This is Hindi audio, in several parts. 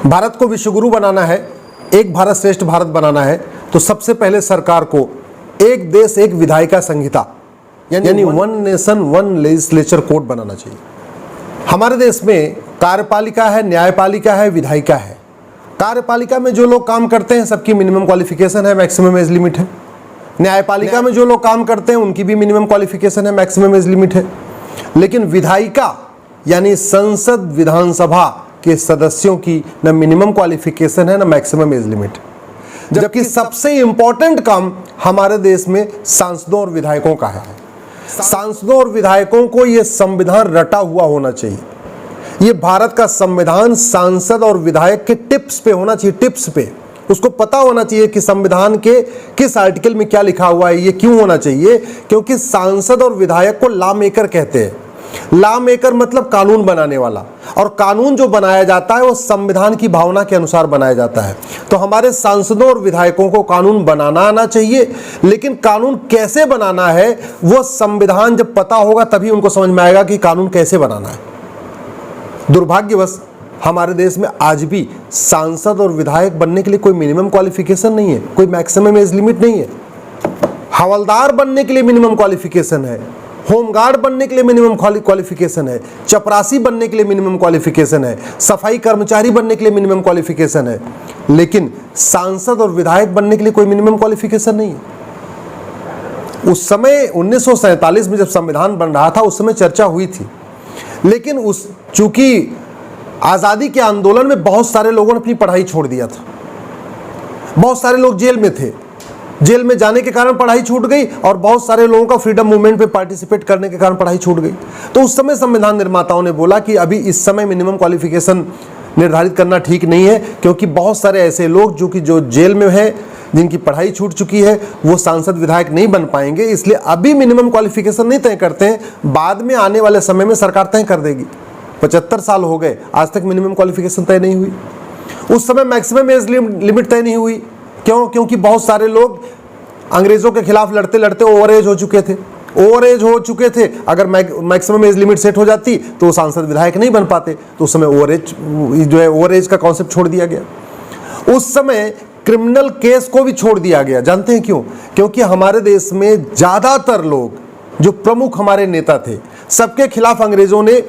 भारत को विश्वगुरु बनाना है, एक भारत श्रेष्ठ भारत बनाना है, तो सबसे पहले सरकार को एक देश एक विधायिका संहिता यानी one nation one legislature code बनाना चाहिए। हमारे देश में कार्यपालिका है, न्यायपालिका है, विधायिका है। कार्यपालिका में जो लोग काम करते हैं सबकी मिनिमम क्वालिफिकेशन है, मैक्सिमम एज लिमिट है। न्यायपालिका में जो लोग काम करते हैं उनकी भी मिनिमम क्वालिफिकेशन है, मैक्सिमम एज लिमिट है। लेकिन विधायिका यानी संसद विधानसभा के सदस्यों की न मिनिमम क्वालिफिकेशन है, न मैक्सिमम एज लिमिट। जबकि सबसे इंपॉर्टेंट काम हमारे देश में सांसदों और विधायकों का है। सांसदों और विधायकों को यह संविधान रटा हुआ होना चाहिए। ये भारत का संविधान सांसद और विधायक के टिप्स पे होना चाहिए, टिप्स पे। उसको पता होना चाहिए कि संविधान के किस आर्टिकल में क्या लिखा हुआ है। ये क्यों होना चाहिए? क्योंकि सांसद और विधायक को लॉ मेकर कहते हैं। लॉ मेकर मतलब कानून बनाने वाला, और कानून जो बनाया जाता है वो संविधान की भावना के अनुसार बनाया जाता है। तो हमारे सांसदों और विधायकों को कानून बनाना आना चाहिए, लेकिन कानून कैसे बनाना है वो संविधान जब पता होगा तभी उनको समझ में आएगा कि कानून कैसे बनाना है। दुर्भाग्यवश हमारे देश में आज भी सांसद और विधायक बनने के लिए कोई मिनिमम क्वालिफिकेशन नहीं है, कोई मैक्सिमम एज लिमिट नहीं है। हवलदार बनने के लिए मिनिमम क्वालिफिकेशन है, होमगार्ड बनने के लिए मिनिमम क्वालिफिकेशन है, चपरासी बनने के लिए मिनिमम क्वालिफिकेशन है, सफाई कर्मचारी बनने के लिए मिनिमम क्वालिफिकेशन है। लेकिन सांसद और विधायक बनने के लिए कोई मिनिमम क्वालिफिकेशन नहीं है। उस समय 1947 में जब संविधान बन रहा था उस समय चर्चा हुई थी, लेकिन चूंकि आजादी के आंदोलन में बहुत सारे लोगों ने अपनी पढ़ाई छोड़ दिया था, बहुत सारे लोग जेल में थे, जेल में जाने के कारण पढ़ाई छूट गई, और बहुत सारे लोगों का फ्रीडम मूवमेंट में पार्टिसिपेट करने के कारण पढ़ाई छूट गई। तो उस समय संविधान निर्माताओं ने बोला कि अभी इस समय मिनिमम क्वालिफिकेशन निर्धारित करना ठीक नहीं है, क्योंकि बहुत सारे ऐसे लोग जो जेल में हैं, जिनकी पढ़ाई छूट चुकी है, वो सांसद विधायक नहीं बन पाएंगे। इसलिए अभी मिनिमम क्वालिफिकेशन नहीं तय करते हैं, बाद में आने वाले समय में सरकार तय कर देगी। 75 साल हो गए, आज तक मिनिमम क्वालिफिकेशन तय नहीं हुई। उस समय मैक्सिमम एज लिमिट तय नहीं हुई। क्यों? क्योंकि बहुत सारे लोग अंग्रेजों के खिलाफ लड़ते लड़ते ओवर एज हो चुके थे। अगर मैक्सिमम एज लिमिट सेट हो जाती तो वो सांसद विधायक नहीं बन पाते। तो उस समय ओवर एज का कॉन्सेप्ट छोड़ दिया गया। उस समय क्रिमिनल केस को भी छोड़ दिया गया। जानते हैं क्यों? क्योंकि हमारे देश में ज्यादातर लोग जो प्रमुख हमारे नेता थे, सबके खिलाफ अंग्रेजों ने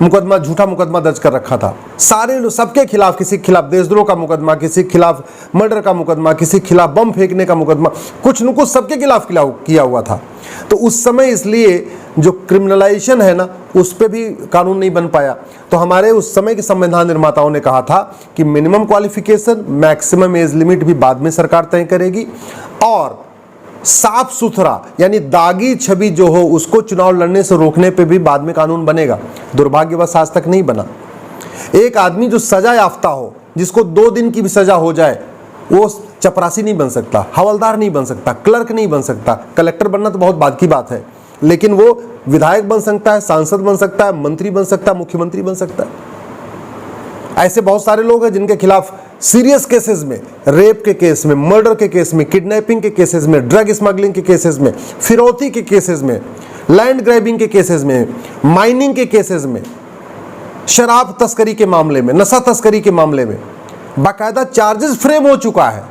झूठा मुकदमा दर्ज कर रखा था। सबके खिलाफ, किसी के खिलाफ देशद्रोह का मुकदमा, किसी के खिलाफ मर्डर का मुकदमा, किसी के खिलाफ बम फेंकने का मुकदमा, कुछ न कुछ सबके खिलाफ किया हुआ था। तो उस समय इसलिए जो क्रिमिनलाइजेशन है ना, उस पर भी कानून नहीं बन पाया। तो हमारे उस समय के संविधान निर्माताओं ने कहा था कि minimum qualification, maximum age limit भी बाद में सरकार तय करेगी, और साफ सुथरा यानी दागी छवि जो हो उसको चुनाव लड़ने से रोकने पे भी बाद में कानून बनेगा। दुर्भाग्यवश आज तक नहीं बना। एक आदमी जो सजा याफ्ता हो, जिसको 2 दिन की भी सजा हो जाए, वो चपरासी नहीं बन सकता, हवलदार नहीं बन सकता, क्लर्क नहीं बन सकता। कलेक्टर बनना तो बहुत बाद की बात है, लेकिन वो विधायक बन सकता है, सांसद बन सकता है, मंत्री बन सकता है, मुख्यमंत्री बन सकता है। ऐसे बहुत सारे लोग हैं जिनके खिलाफ सीरियस केसेस में, रेप के केस में, मर्डर के केस में, किडनैपिंग के केसेस में, ड्रग स्मगलिंग के केसेस में, फिरौती के केसेस में, लैंड ग्रैबिंग के केसेस में, माइनिंग के केसेस में, शराब तस्करी के मामले में, नशा तस्करी के मामले में बाकायदा चार्जेस फ्रेम हो चुका है।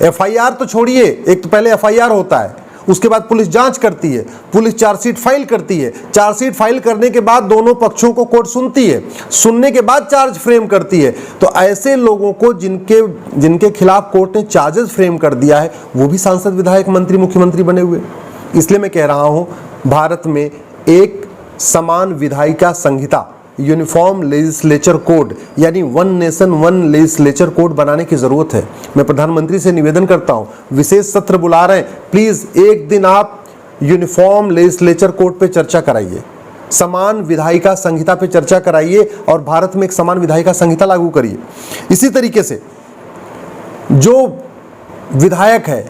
एफआईआर तो छोड़िए, एक तो पहले एफआईआर होता है, उसके बाद पुलिस जांच करती है, पुलिस चार्जशीट फाइल करती है, चार्जशीट फाइल करने के बाद दोनों पक्षों को कोर्ट सुनती है, सुनने के बाद चार्ज फ्रेम करती है। तो ऐसे लोगों को जिनके खिलाफ कोर्ट ने चार्जेस फ्रेम कर दिया है, वो भी सांसद विधायक मंत्री मुख्यमंत्री बने हुए। इसलिए मैं कह रहा हूं, भारत में एक समान विधायिका संहिता, यूनिफॉर्म लेजिस्लेचर कोड यानी one nation one legislature code बनाने की जरूरत है। मैं प्रधानमंत्री से निवेदन करता हूं, विशेष सत्र बुला रहे हैं, प्लीज एक दिन आप यूनिफॉर्म लेजिस्लेचर कोड पे चर्चा कराइए, समान विधायिका संहिता पे चर्चा कराइए, और भारत में एक समान विधायिका संहिता लागू करिए। इसी तरीके से जो विधायक है,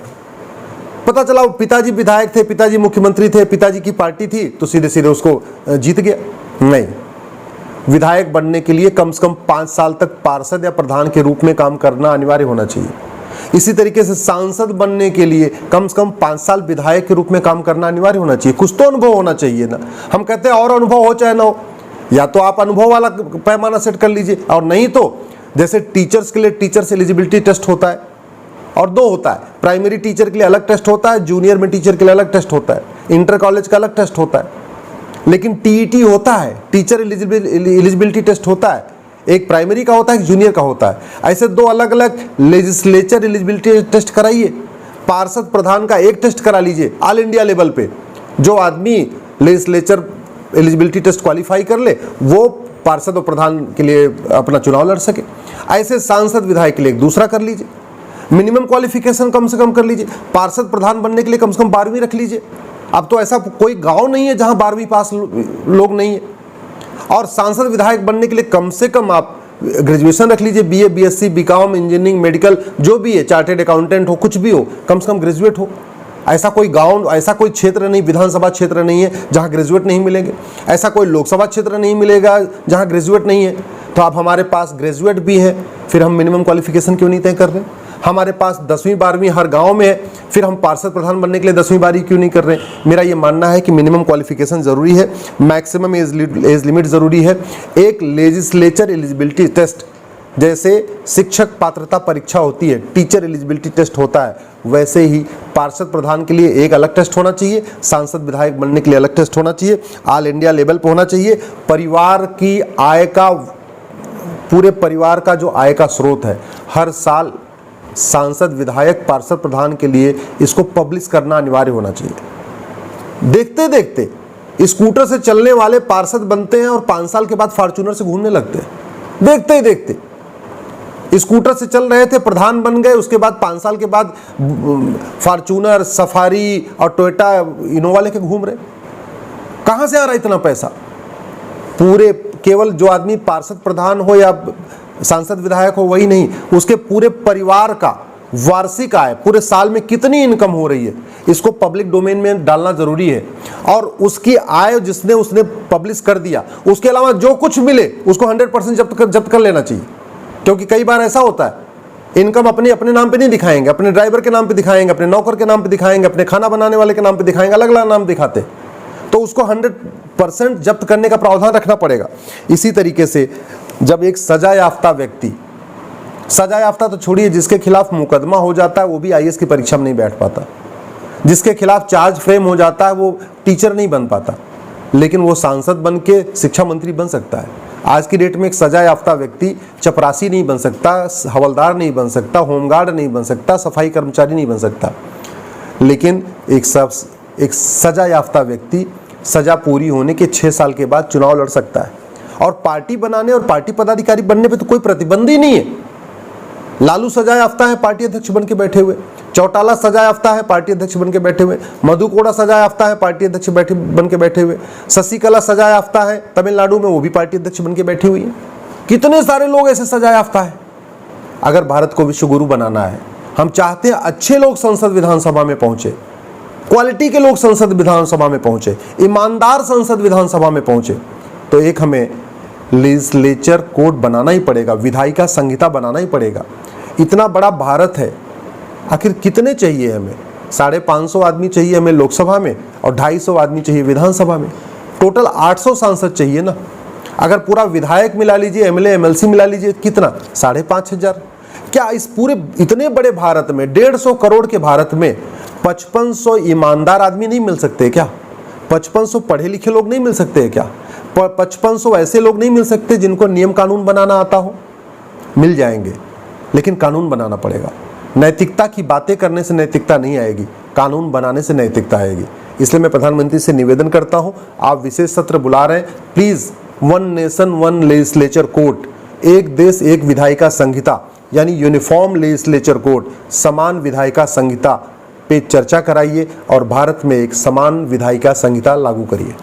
पता चला पिताजी विधायक थे, पिताजी मुख्यमंत्री थे, पिताजी की पार्टी थी, तो सीधे सीधे उसको जीत गया? नहीं, विधायक बनने के लिए कम से कम 5 साल तक पार्षद या प्रधान के रूप में काम करना अनिवार्य होना चाहिए। इसी तरीके से सांसद बनने के लिए कम से कम 5 साल विधायक के रूप में काम करना अनिवार्य होना चाहिए। कुछ तो अनुभव होना चाहिए ना। हम कहते हैं और अनुभव हो चाहे ना हो, या तो आप अनुभव वाला पैमाना सेट कर लीजिए, और नहीं तो जैसे टीचर्स के लिए टीचर्स एलिजिबिलिटी टेस्ट होता है, और दो होता है, प्राइमरी टीचर के लिए अलग टेस्ट होता है, जूनियर में टीचर के लिए अलग टेस्ट होता है, इंटर कॉलेज का अलग टेस्ट होता है, लेकिन टीईटी होता है, टीचर एलिजिबिलिटी टेस्ट होता है, एक प्राइमरी का होता है, एक जूनियर का होता है। ऐसे दो अलग अलग लेजिस्लेचर एलिजिबिलिटी टेस्ट कराइए। पार्षद प्रधान का एक टेस्ट करा लीजिए ऑल इंडिया लेवल पे, जो आदमी लेजिस्लेचर एलिजिबिलिटी टेस्ट क्वालिफाई कर ले वो पार्षद और प्रधान के लिए अपना चुनाव लड़ सके। ऐसे सांसद विधायक के लिए एक दूसरा कर लीजिए। मिनिमम क्वालिफिकेशन कम से कम कर लीजिए। पार्षद प्रधान बनने के लिए कम से कम 12वीं रख लीजिए। अब तो ऐसा कोई गांव नहीं है जहां 12वीं पास लोग नहीं है। और सांसद विधायक बनने के लिए कम से कम आप ग्रेजुएशन रख लीजिए, BA, BSc, BCom, engineering, medical, जो भी है, चार्टेड अकाउंटेंट हो, कुछ भी हो, कम से कम ग्रेजुएट हो। ऐसा कोई गांव, ऐसा कोई क्षेत्र नहीं, विधानसभा क्षेत्र नहीं है जहां ग्रेजुएट नहीं मिलेंगे। ऐसा कोई लोकसभा क्षेत्र नहीं मिलेगा जहां ग्रेजुएट नहीं है। तो आप हमारे पास ग्रेजुएट भी है, फिर हम मिनिमम क्वालिफिकेशन क्यों नहीं तय कर रहे? हमारे पास 10वीं 12वीं हर गांव में है, फिर हम पार्षद प्रधान बनने के लिए 10वीं 12वीं क्यों नहीं कर रहे? मेरा ये मानना है कि मिनिमम क्वालिफिकेशन जरूरी है, मैक्सिमम एज लिमिट जरूरी है। एक लेजिस्लेचर एलिजिबिलिटी टेस्ट, जैसे शिक्षक पात्रता परीक्षा होती है, टीचर एलिजिबिलिटी टेस्ट होता है, वैसे ही पार्षद प्रधान के लिए एक अलग टेस्ट होना चाहिए, सांसद विधायक बनने के लिए अलग टेस्ट होना चाहिए, ऑल इंडिया लेवल पर होना चाहिए। परिवार की आय का, पूरे परिवार का जो आय का स्रोत है, हर साल सांसद विधायक पार्षद प्रधान के लिए इसको पब्लिश करना अनिवार्य होना चाहिए। देखते देखते स्कूटर से चलने वाले पार्षद बनते हैं और 5 साल के बाद फॉर्च्यूनर से घूमने लगते हैं। देखते ही देखते स्कूटर से चल रहे थे, प्रधान बन गए, उसके बाद 5 साल के बाद फॉर्च्यूनर, सफारी और टोयोटा इनोवा लेके घूम रहे। कहां से आ रहा इतना पैसा? पूरे, केवल जो आदमी पार्षद प्रधान हो या सांसद विधायक हो वही नहीं, उसके पूरे परिवार का वार्षिक आय, पूरे साल में कितनी इनकम हो रही है, इसको पब्लिक डोमेन में डालना जरूरी है। और उसकी आय जिसने उसने पब्लिश कर दिया, उसके अलावा जो कुछ मिले उसको 100% जब्त कर लेना चाहिए। क्योंकि कई बार ऐसा होता है, इनकम अपने नाम पे नहीं दिखाएंगे, अपने ड्राइवर के नाम पे दिखाएंगे, अपने नौकर के नाम पे दिखाएंगे, अपने खाना बनाने वाले के नाम पे दिखाएंगे, अलग अलग नाम दिखाते। तो उसको 100% जब्त करने का प्रावधान रखना पड़ेगा। इसी तरीके से जब एक सजा याफ्ता व्यक्ति, सजा याफ्ता तो छोड़िए, जिसके खिलाफ मुकदमा हो जाता है वो भी आईएएस की परीक्षा में नहीं बैठ पाता, जिसके खिलाफ चार्ज फ्रेम हो जाता है वो टीचर नहीं बन पाता, लेकिन वो सांसद बन के शिक्षा मंत्री बन सकता है। आज की डेट में एक सजा याफ्ता व्यक्ति चपरासी नहीं बन सकता, हवलदार नहीं बन सकता, होमगार्ड नहीं बन सकता, सफाई कर्मचारी नहीं बन सकता, लेकिन एक सजा याफ्ता व्यक्ति सजा पूरी होने के 6 साल के बाद चुनाव लड़ सकता है। और पार्टी बनाने और पार्टी पदाधिकारी बनने पे तो कोई प्रतिबंध ही नहीं है। लालू सजा याफ्ता है, पार्टी अध्यक्ष बन के बैठे हुए, चौटाला सजा याफ्ता है, पार्टी अध्यक्ष बन के बैठे हुए, मधु कोड़ा सजा याफ्ता है, पार्टी अध्यक्ष बन के बैठे हुए, शशिकला सजा याफ्ता है तमिलनाडु में, वो भी पार्टी अध्यक्ष बन के बैठी हुई है। कितने सारे लोग ऐसे सजा याफ्ता है। अगर भारत को विश्व गुरु बनाना है, हम चाहते हैं अच्छे लोग संसद विधानसभा में पहुंचे, क्वालिटी के लोग संसद विधानसभा में पहुंचे, ईमानदार संसद विधानसभा में पहुंचे, तो एक हमें लेजिस्लेचर कोड बनाना ही पड़ेगा, विधायिका संहिता बनाना ही पड़ेगा। इतना बड़ा भारत है, आखिर कितने चाहिए हमें? 550 आदमी चाहिए हमें लोकसभा में और 250 आदमी चाहिए विधानसभा में। टोटल 800 सांसद चाहिए ना। अगर पूरा विधायक मिला लीजिए, एमएलए एमएलसी मिला लीजिए, कितना? 5,500। क्या इस पूरे इतने बड़े भारत में, 150 करोड़ के भारत में 5500 ईमानदार आदमी नहीं मिल सकते क्या? 5500 पढ़े लिखे लोग नहीं मिल सकते क्या? 5500 ऐसे लोग नहीं मिल सकते जिनको नियम कानून बनाना आता हो? मिल जाएंगे, लेकिन कानून बनाना पड़ेगा। नैतिकता की बातें करने से नैतिकता नहीं आएगी, कानून बनाने से नैतिकता आएगी। इसलिए मैं प्रधानमंत्री से निवेदन करता हूं, आप विशेष सत्र बुला रहे हैं, please one nation one legislature code, एक देश एक विधायिका संहिता, यानी यूनिफॉर्म लेजिस्लेचर कोड, समान विधायिका संहिता पे चर्चा कराइए और भारत में एक समान विधायिका संहिता लागू करिए।